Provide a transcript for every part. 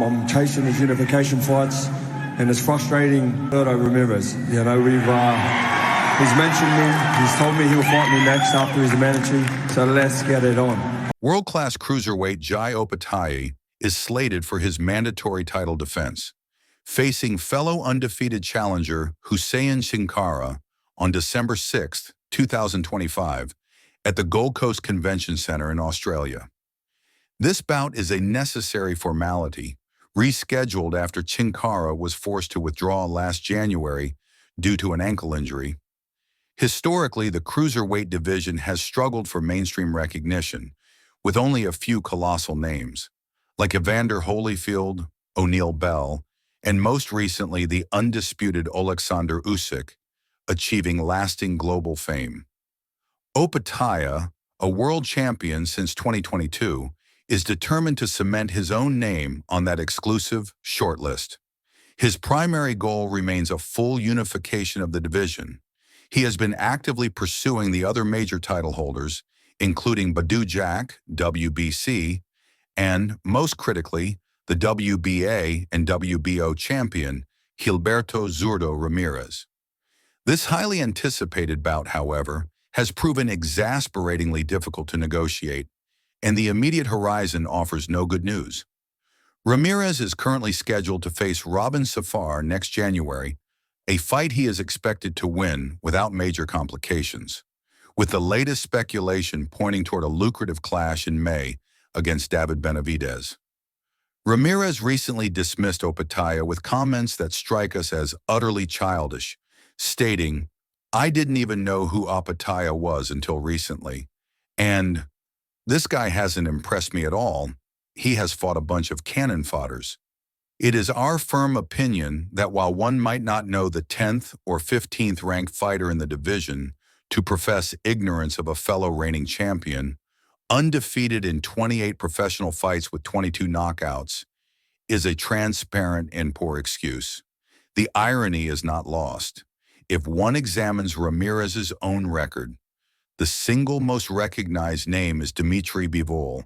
I'm chasing these unification fights, and it's frustrating. Zurdo Ramírez, you know, he's mentioned me. He's told me he'll fight me next after his mandatory. So let's get it on. World-class cruiserweight Jai Opetaia is slated for his mandatory title defense, facing fellow undefeated challenger Huseyin Cinkara on December 6, 2025, at the Gold Coast Convention Center in Australia. This bout is a necessary formality, rescheduled after Cinkara was forced to withdraw last January due to an ankle injury. Historically, the cruiserweight division has struggled for mainstream recognition, with only a few colossal names, like Evander Holyfield, O'Neal Bell, and most recently the undisputed Alexander Usyk, achieving lasting global fame. Opetaia, a world champion since 2022, is determined to cement his own name on that exclusive shortlist. His primary goal remains a full unification of the division. He has been actively pursuing the other major title holders, including Badou Jack, WBC, and, most critically, the WBA and WBO champion, Gilberto Zurdo Ramírez. This highly anticipated bout, however, has proven exasperatingly difficult to negotiate, and the immediate horizon offers no good news. Ramírez is currently scheduled to face Robin Safar next January, a fight he is expected to win without major complications, with the latest speculation pointing toward a lucrative clash in May against David Benavidez. Ramírez recently dismissed Opetaia with comments that strike us as utterly childish, stating, "I didn't even know who Opetaia was until recently, and this guy hasn't impressed me at all. He has fought a bunch of cannon fodders." It is our firm opinion that while one might not know the 10th or 15th ranked fighter in the division to profess ignorance of a fellow reigning champion, undefeated in 28 professional fights with 22 knockouts, is a transparent and poor excuse. The irony is not lost. If one examines Ramírez's own record, the single most recognized name is Dimitri Bivol,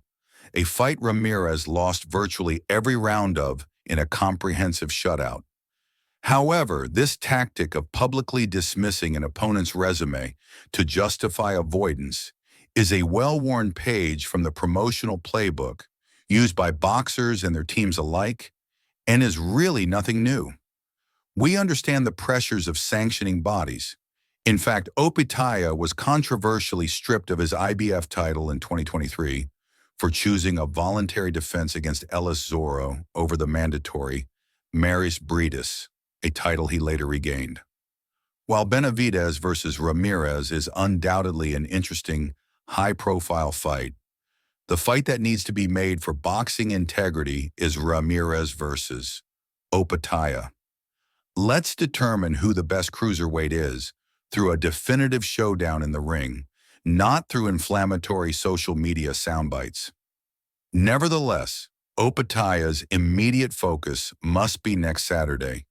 a fight Ramírez lost virtually every round of in a comprehensive shutout. However, this tactic of publicly dismissing an opponent's resume to justify avoidance is a well-worn page from the promotional playbook used by boxers and their teams alike, and is really nothing new. We understand the pressures of sanctioning bodies. In fact, Opetaia was controversially stripped of his IBF title in 2023 for choosing a voluntary defense against Ellis Zurdo over the mandatory Maris Breedis, a title he later regained. While Benavidez versus Ramírez is undoubtedly an interesting, high-profile fight, the fight that needs to be made for boxing integrity is Ramírez versus Opetaia. Let's determine who the best cruiserweight is through a definitive showdown in the ring, not through inflammatory social media soundbites. Nevertheless, Opetaia's immediate focus must be next Saturday.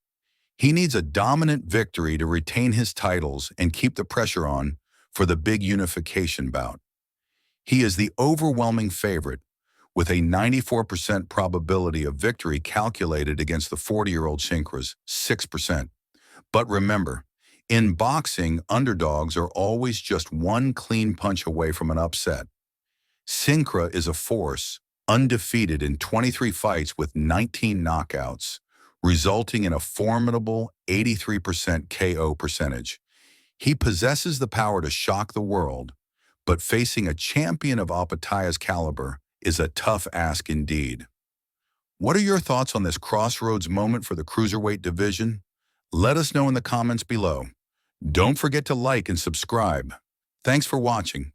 He needs a dominant victory to retain his titles and keep the pressure on for the big unification bout. He is the overwhelming favorite, with a 94% probability of victory calculated against the 40-year-old Cinkara's 6%. But remember, in boxing, underdogs are always just one clean punch away from an upset. Cinkara is a force, undefeated in 23 fights with 19 knockouts, resulting in a formidable 83% KO percentage. He possesses the power to shock the world, but facing a champion of Opetaia's caliber is a tough ask indeed. What are your thoughts on this crossroads moment for the cruiserweight division? Let us know in the comments below. Don't forget to like and subscribe. Thanks for watching.